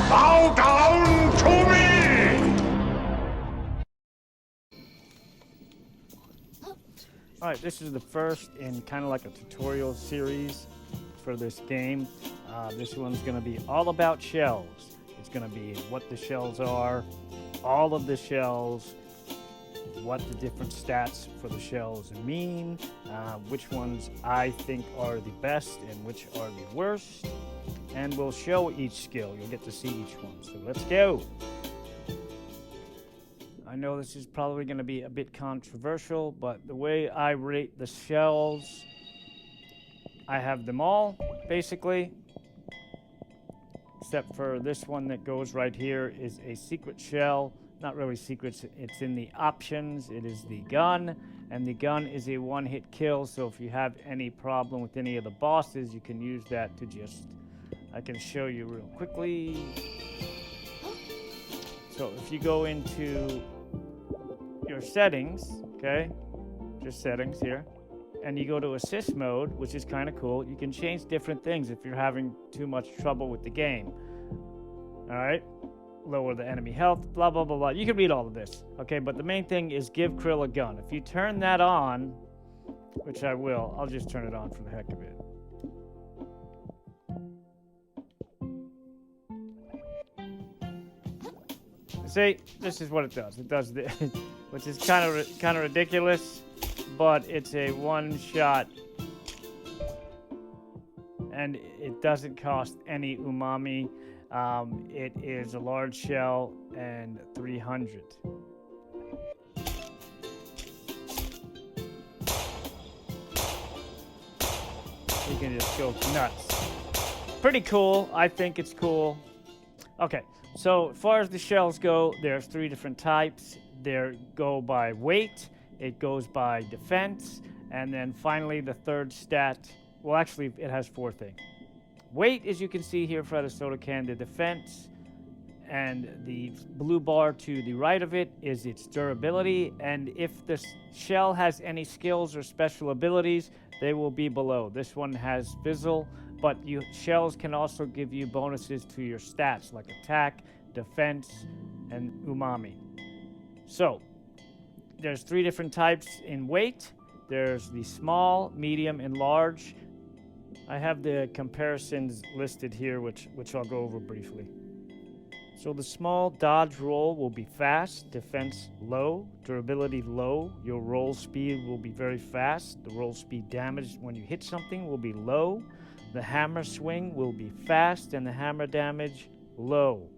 Bow down to me! Alright, this is the first in kind of like a tutorial series for this game. This one's going to be all about shells. It's going to be what the shells are, all of the shells, what the different stats for the shells mean, which ones I think are the best and which are the worst, and we'll show each skill. You'll get to see each one. So let's go. I know this is probably going to be a bit controversial, but the way I rate the shells, I have them all, basically, except for this one that goes right here is a secret shell. Not really secrets, it's in the options. It is the gun, and the gun is a one-hit kill, so if you have any problem with any of the bosses, you can use that to just, I can show you real quickly. So if you go into your settings, okay, just settings here, and you go to assist mode, which is kind of cool, you can change different things if you're having too much trouble with the game. All right, lower the enemy health, blah blah blah blah. You can read all of this, okay, but the main thing is give Krill a gun. If you turn that on, which I will, I'll just turn it on for the heck of it. See, this is what it does. It does this, which is kind of ridiculous, but it's a one-shot, and it doesn't cost any umami. It is a large shell and 300. You can just go nuts. Pretty cool. I think it's cool. Okay. So as far as the shells go, there's 3 different types. They go by weight, it goes by defense, and then finally the third stat, well actually it has 4 things. Weight, as you can see here for the soda can, the defense, and the blue bar to the right of it is its durability, and if the shell has any skills or special abilities, they will be below. This one has fizzle, but shells can also give you bonuses to your stats like attack, defense, and umami. So, there's 3 different types in weight. There's the small, medium, and large. I have the comparisons listed here, which I'll go over briefly. So the small dodge roll will be fast, defense low, durability low. Your roll speed will be very fast. The roll speed damage when you hit something will be low. The hammer swing will be fast, and the hammer damage low.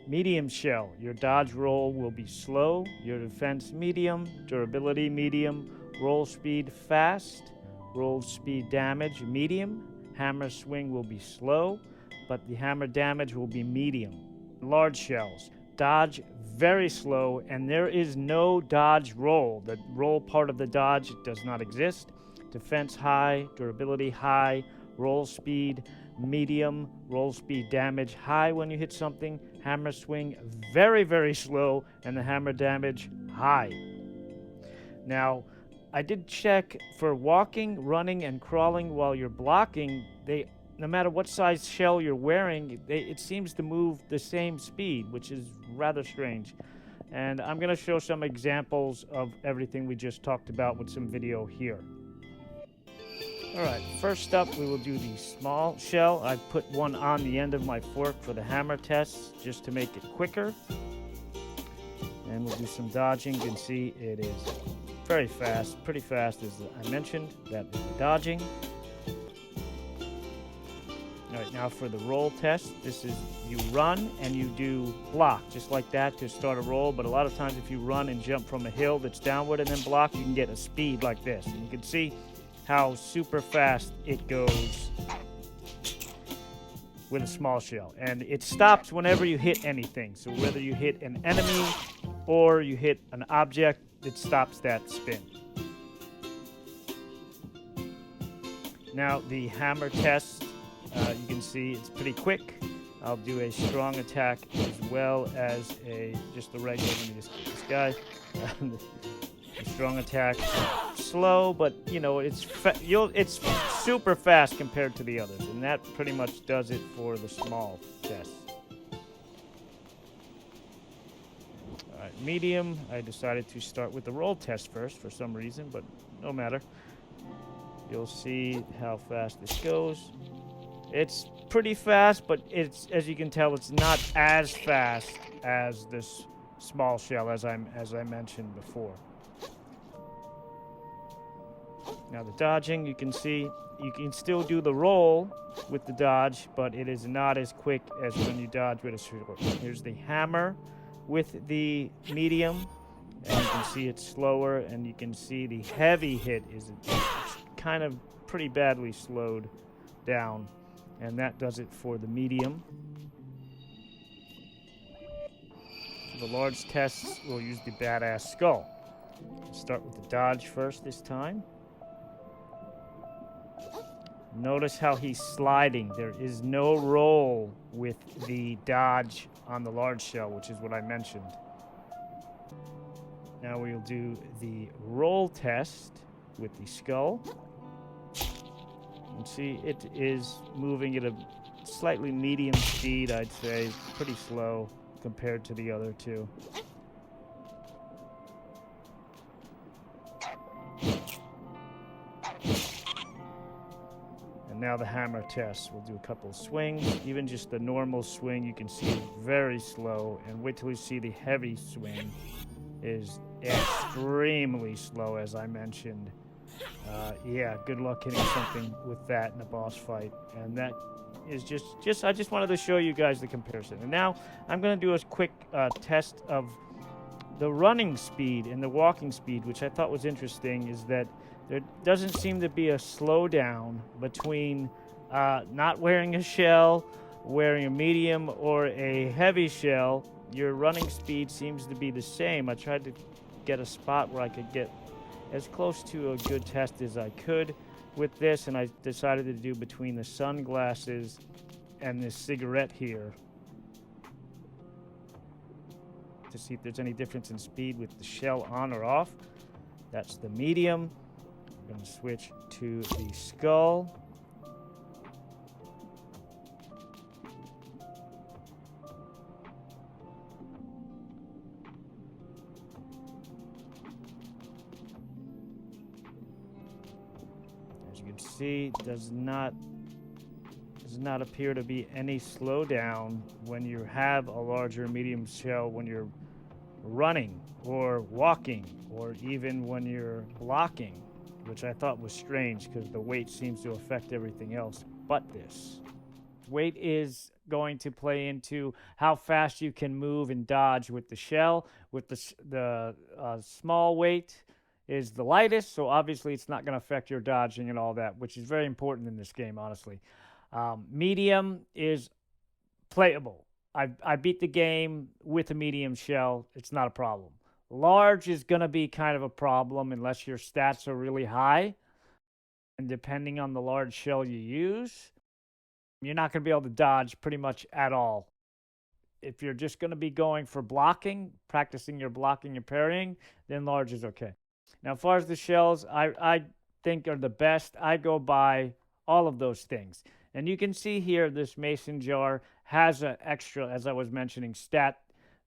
Medium shell, your dodge roll will be slow, your defense medium, durability medium, roll speed fast, roll speed damage medium, hammer swing will be slow, but the hammer damage will be medium. Large shells, dodge very slow, and there is no dodge roll. The roll part of the dodge does not exist. Defense high, durability high, roll speed medium, roll speed damage high when you hit something, hammer swing very, very slow, and the hammer damage high. Now, I did check for walking, running, and crawling while you're blocking. No matter what size shell you're wearing, it seems to move the same speed, which is rather strange. And I'm going to show some examples of everything we just talked about with some video here. Alright, first up we will do the small shell. I put one on the end of my fork for the hammer test, just to make it quicker. And we'll do some dodging. You can see it is very fast, pretty fast as I mentioned. That is the dodging. Alright, now for the roll test, this is you run and you do block, just like that to start a roll, but a lot of times if you run and jump from a hill that's downward and then block, you can get a speed like this. And you can see how super fast it goes with a small shell. And it stops whenever you hit anything. So whether you hit an enemy or you hit an object, it stops that spin. Now the hammer test, you can see it's pretty quick. I'll do a strong attack as well as just a regular, this guy. A strong attack, slow, but you know it's super fast compared to the others, and that pretty much does it for the small test. medium. I decided to start with the roll test first for some reason, but no matter. You'll see how fast this goes. It's pretty fast, but it's, as you can tell, it's not as fast as this small shell as I mentioned before. Now the dodging, you can see, you can still do the roll with the dodge, but it is not as quick as when you dodge with a short. Here's the hammer with the medium, and you can see it's slower, and you can see the heavy hit is kind of pretty badly slowed down, and that does it for the medium. For the large tests, we'll use the badass skull. Start with the dodge first this time. Notice how he's sliding. There is no roll with the dodge on the large shell, which is what I mentioned. Now we'll do the roll test with the skull. And see, it is moving at a slightly medium speed, I'd say. Pretty slow compared to the other two. Now the hammer test. We'll do a couple of swings. Even just the normal swing, you can see is very slow. And wait till you see the heavy swing is extremely slow, as I mentioned. Yeah, good luck hitting something with that in a boss fight. And that is just I just wanted to show you guys the comparison. And now I'm going to do a quick test of the running speed and the walking speed, which I thought was interesting, is that there doesn't seem to be a slowdown between not wearing a shell, wearing a medium, or a heavy shell. Your running speed seems to be the same. I tried to get a spot where I could get as close to a good test as I could with this, and I decided to do between the sunglasses and this cigarette here to see if there's any difference in speed with the shell on or off. That's the medium. I'm going to switch to the skull. As you can see, does not appear to be any slowdown when you have a larger medium shell when you're running or walking or even when you're blocking, which I thought was strange because the weight seems to affect everything else but this. Weight is going to play into how fast you can move and dodge with the shell. With the small weight is the lightest, so obviously it's not going to affect your dodging and all that, which is very important in this game, honestly. Medium is playable. I beat the game with a medium shell. It's not a problem. Large is going to be kind of a problem unless your stats are really high. And depending on the large shell you use, you're not going to be able to dodge pretty much at all. If you're just going to be going for blocking, practicing your blocking and parrying, then large is okay. Now, as far as the shells, I think are the best, I go by all of those things. And you can see here this mason jar has an extra, as I was mentioning, stat.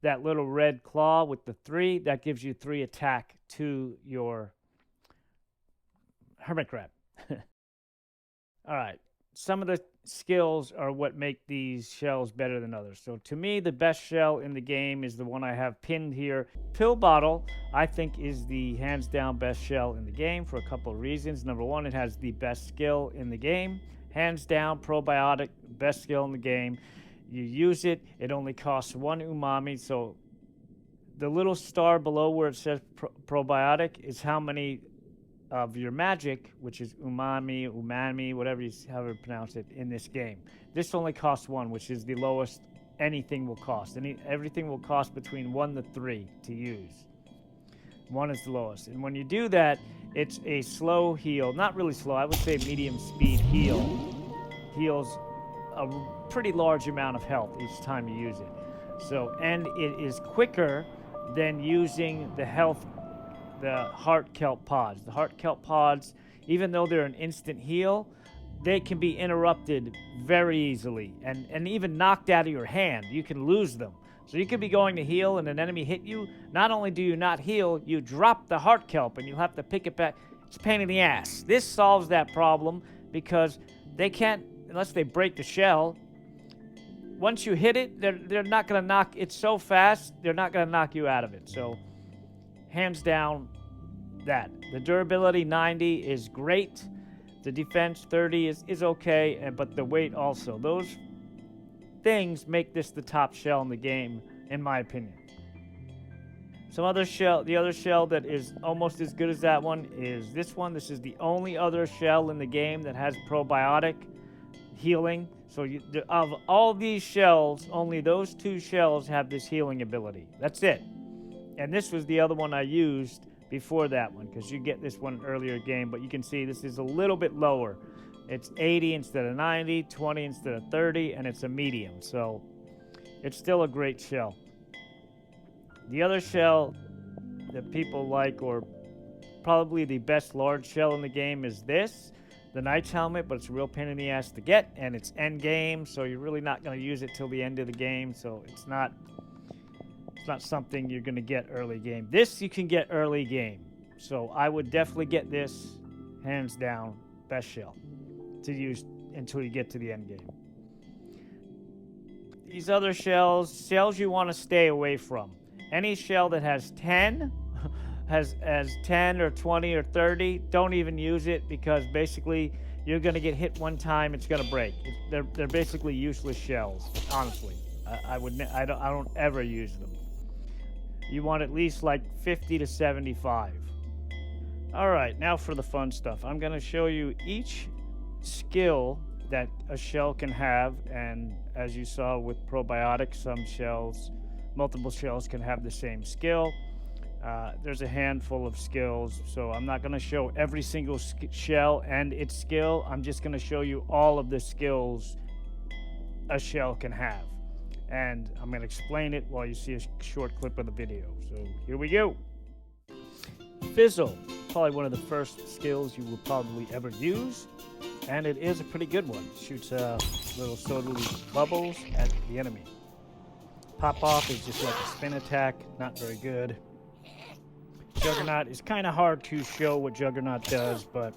That little red claw with the 3, that gives you 3 attack to your hermit crab. All right. Some of the skills are what make these shells better than others. So to me, the best shell in the game is the one I have pinned here. Pill Bottle, I think, is the hands down best shell in the game for a couple of reasons. Number one, it has the best skill in the game. Hands down, probiotic, best skill in the game. You use it, it only costs 1 umami, so the little star below where it says probiotic is how many of your magic, which is umami, whatever however you pronounce it, in this game. This only costs 1, which is the lowest anything will cost. Everything will cost between 1 to 3 to use. 1 is the lowest. And when you do that, it's a slow heal. Not really slow, I would say medium speed heal. Heals a pretty large amount of health each time you use it. So, and it is quicker than using the heart kelp pods. The heart kelp pods, even though they're an instant heal, they can be interrupted very easily and even knocked out of your hand. You can lose them. So you could be going to heal and an enemy hit you. Not only do you not heal, you drop the heart kelp and you'll have to pick it back. It's a pain in the ass. This solves that problem because they can't, unless they break the shell. Once you hit it, they're not going to knock, it's so fast, they're not going to knock you out of it. So, hands down, that. The durability 90 is great. The defense 30 is okay, but the weight also. Those things make this the top shell in the game, in my opinion. The other shell that is almost as good as that one is this one. This is the only other shell in the game that has probiotic healing. So of all these shells, only those 2 shells have this healing ability. That's it. And this was the other one I used before that one, because you get this one earlier game, but you can see this is a little bit lower. It's 80 instead of 90, 20 instead of 30, and it's a medium. So it's still a great shell. The other shell that people like, or probably the best large shell in the game, is this. The Knight's Helmet, but it's a real pain in the ass to get, and it's end game, so you're really not going to use it till the end of the game, so it's not something you're going to get early game. This you can get early game, so I would definitely get this, hands down, best shell to use until you get to the end game. These other shells you want to stay away from. Any shell that has 10, has 10 or 20 or 30, don't even use it, because basically you're going to get hit one time, it's going to break. They're basically useless shells, honestly. I don't ever use them. You want at least like 50 to 75. All right, now for the fun stuff. I'm going to show you each skill that a shell can have, and as you saw with probiotics, multiple shells can have the same skill. There's a handful of skills, so I'm not going to show every single shell and its skill. I'm just going to show you all of the skills a shell can have, and I'm going to explain it while you see a short clip of the video. So here we go. Fizzle, probably one of the first skills you will probably ever use, and it is a pretty good one. It shoots little soda bubbles at the enemy. Pop off is just like a spin attack, not very good. Juggernaut is kind of hard to show what Juggernaut does, but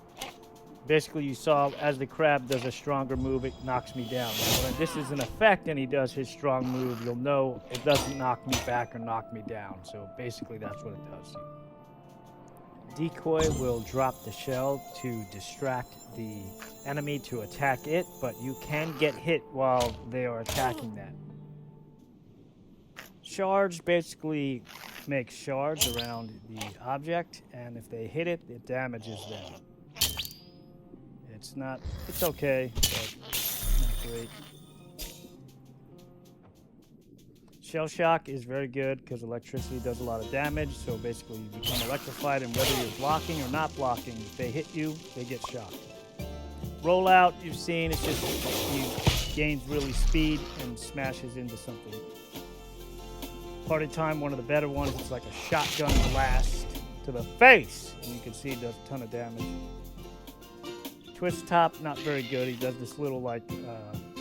basically you saw as the crab does a stronger move, it knocks me down. When this is an effect and he does his strong move, you'll know it doesn't knock me back or knock me down. So basically that's what it does. Decoy will drop the shell to distract the enemy to attack it, but you can get hit while they are attacking that. Shards basically make shards around the object, and if they hit it, it damages them. It's okay, but not great. Shell shock is very good because electricity does a lot of damage, so basically you become electrified, and whether you're blocking or not blocking, if they hit you, they get shocked. Rollout, you've seen, it's just he gains really speed and smashes into something. Party time, one of the better ones, it's like a shotgun blast to the face, and you can see it does a ton of damage. Twist top, not very good. He does this little like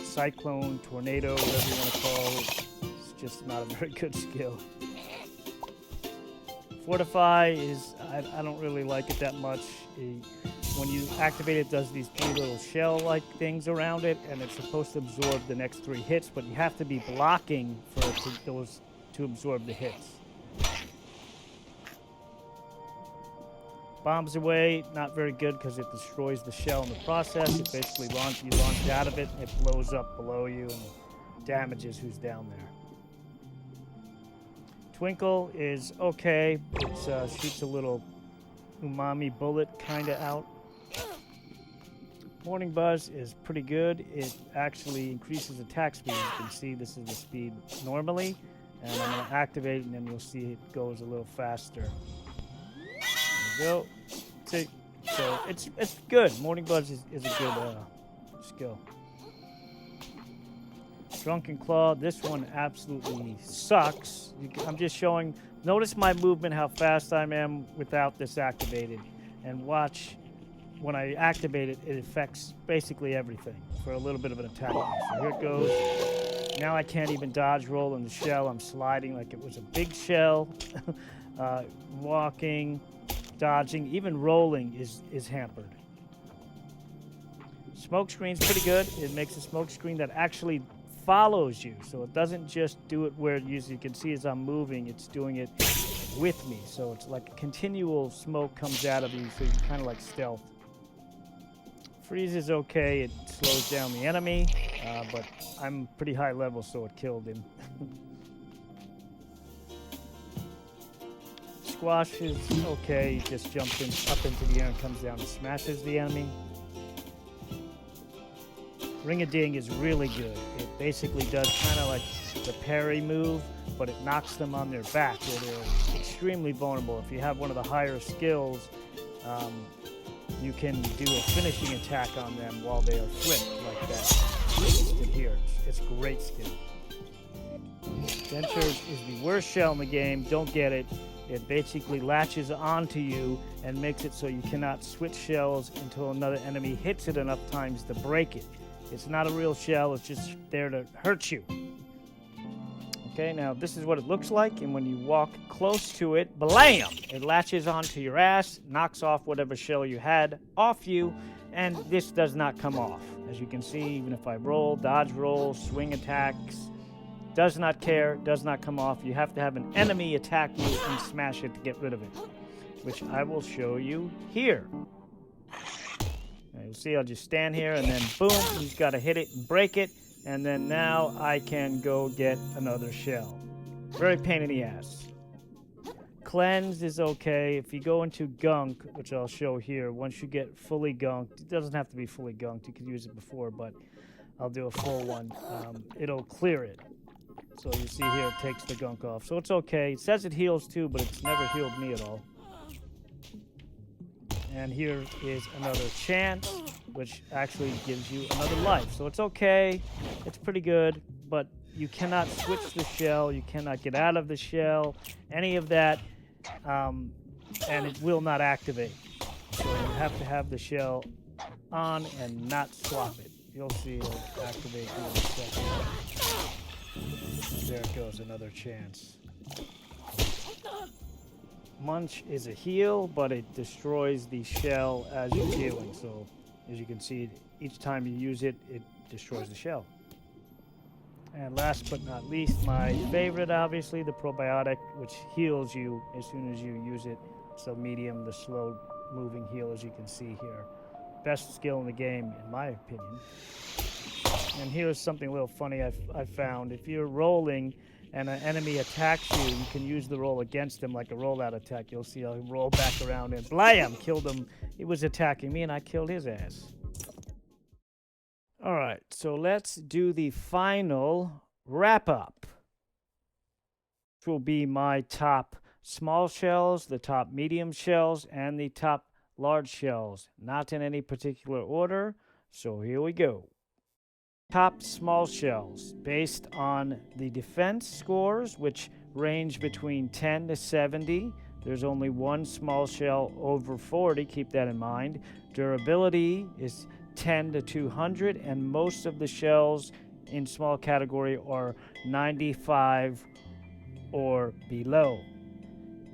cyclone, tornado, whatever you want to call it. It's just not a very good skill. Fortify is, I don't really like it that much. When you activate it, it does these 3 little shell-like things around it, and it's supposed to absorb the next 3 hits, but you have to be blocking for those to absorb the hits. Bombs away, not very good because it destroys the shell in the process. It basically you launch out of it, it blows up below you and damages who's down there. Twinkle is okay. It shoots a little umami bullet kind of out. Morning Buzz is pretty good. It actually increases attack speed. You can see this is the speed normally. And I'm going to activate, and then you'll see it goes a little faster. There we go. So it's good. Morning Buzz is a good skill. Drunken Claw, this one absolutely sucks. I'm just showing, notice my movement, how fast I am without this activated. And watch when I activate it, it affects basically everything for a little bit of an attack. So here it goes. Now I can't even dodge roll in the shell. I'm sliding like it was a big shell. Walking, dodging, even rolling is hampered. Smoke screen's pretty good. It makes a smoke screen that actually follows you. So it doesn't just do it where you can see as I'm moving, it's doing it with me. So it's like a continual smoke comes out of you, so you kind of like stealth. Freeze is okay. It slows down the enemy, but I'm pretty high level, so it killed him. Squash is okay. He just jumps up into the air and comes down and smashes the enemy. Ring-a-ding is really good. It basically does kind of like the parry move, but it knocks them on their back where they're extremely vulnerable. If you have one of the higher skills, you can do a finishing attack on them while they are flipped like that. Here, it's a great skill. Venture is the worst shell in the game. Don't get it. It basically latches onto you and makes it so you cannot switch shells until another enemy hits it enough times to break it. It's not a real shell, it's just there to hurt you. Okay, now this is what it looks like, and when you walk close to it, blam! It latches onto your ass, knocks off whatever shell you had off you, and this does not come off. As you can see, even if I roll, dodge roll, swing attacks, does not care, does not come off. You have to have an enemy attack you and smash it to get rid of it, which I will show you here. Now you'll see I'll just stand here and then boom, he's got to hit it and break it, and then now I can go get another shell. Very pain in the ass. Cleanse is okay. If you go into gunk, which I'll show here, once you get fully gunked, it doesn't have to be fully gunked, you could use it before, but I'll do a full one. It'll clear it. So you see here, it takes the gunk off. So it's okay. It says it heals too, but it's never healed me at all. And here is another chance, which actually gives you another life. So it's okay. It's pretty good, but you cannot switch the shell. You cannot get out of the shell, any of that, and it will not activate. So you have to have the shell on and not swap it. You'll see it'll activate here in a second. There it goes, another chance. Munch is a heal, but it destroys the shell as you're healing. So, as you can see, each time you use it, it destroys the shell. And last but not least, my favorite, obviously, the probiotic, which heals you as soon as you use it. So medium, the slow-moving heal, as you can see here. Best skill in the game, in my opinion. And here's something a little funny I found. If you're rolling and an enemy attacks you, you can use the roll against them like a rollout attack. You'll see I'll roll back around and blam! Killed him. He was attacking me and I killed his ass. Alright, so let's do the final wrap-up. Which will be my top small shells, the top medium shells, and the top large shells. Not in any particular order, so here we go. Top small shells, based on the defense scores, which range between 10 to 70. There's only one small shell over 40, keep that in mind. Durability is 10 to 200, and most of the shells in small category are 95 or below.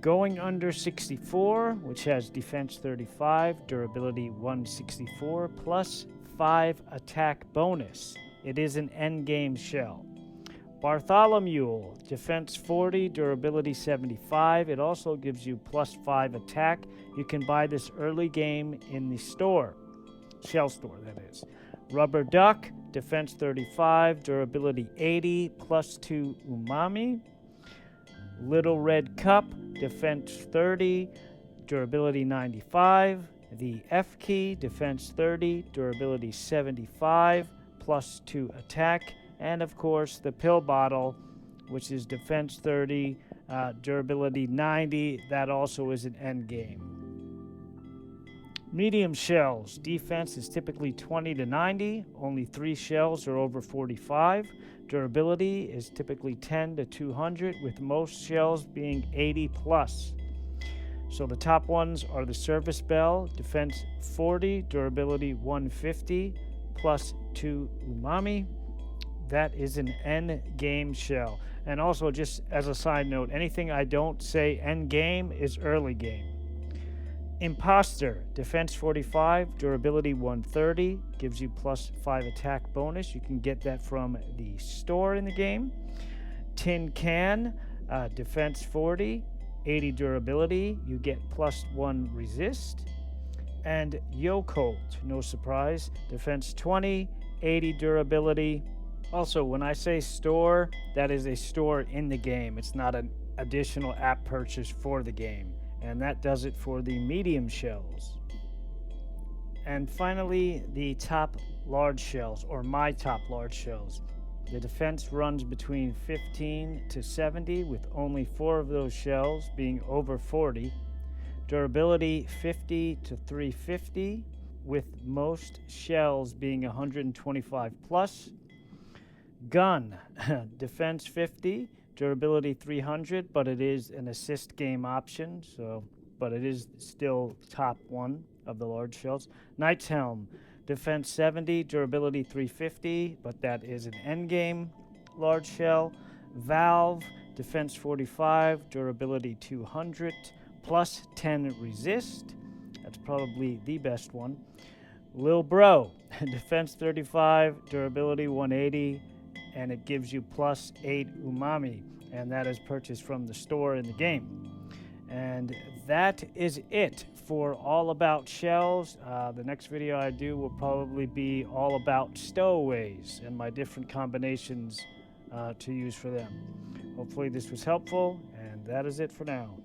Going under 64, which has defense 35, durability 164, plus 5 attack bonus. It is an endgame shell. Bartholomew, defense 40, durability 75. It also gives you plus 5 attack. You can buy this early game in the store. Shell store, that is. Rubber Duck, defense 35, durability 80, plus 2 umami. Little Red Cup, defense 30, durability 95. The F Key, defense 30, durability 75, plus 2 attack. And of course, the Pill Bottle, which is defense 30, durability 90. That also is an end game. Medium shells, defense is typically 20 to 90. Only 3 shells are over 45. Durability is typically 10 to 200, with most shells being 80 plus. So the top ones are the Service Bell, defense 40, durability 150, plus 2 umami. That is an end game shell. And also, just as a side note, anything I don't say end game is early game. Imposter, defense 45, durability 130, gives you plus 5 attack bonus. You can get that from the store in the game. Tin Can, defense 40, 80 durability, you get plus 1 resist. And Yokolt, no surprise, defense 20, 80 durability. Also, when I say store, that is a store in the game. It's not an additional app purchase for the game. And that does it for the medium shells. And finally, the top large shells, or my top large shells. The defense runs between 15 to 70, with only 4 of those shells being over 40. Durability 50 to 350, with most shells being 125 plus. Gun, defense 50, durability 300, but it is an assist game option, but it is still top one of the large shells. Knight's Helm, defense 70, durability 350, but that is an end game large shell. Valve, defense 45, durability 200, plus 10 resist. That's probably the best one. Lil Bro, defense 35, durability 180, and it gives you plus 8 umami, and that is purchased from the store in the game. And that is it for all about shells. The next video I do will probably be all about stowaways and my different combinations to use for them. Hopefully this was helpful, and that is it for now.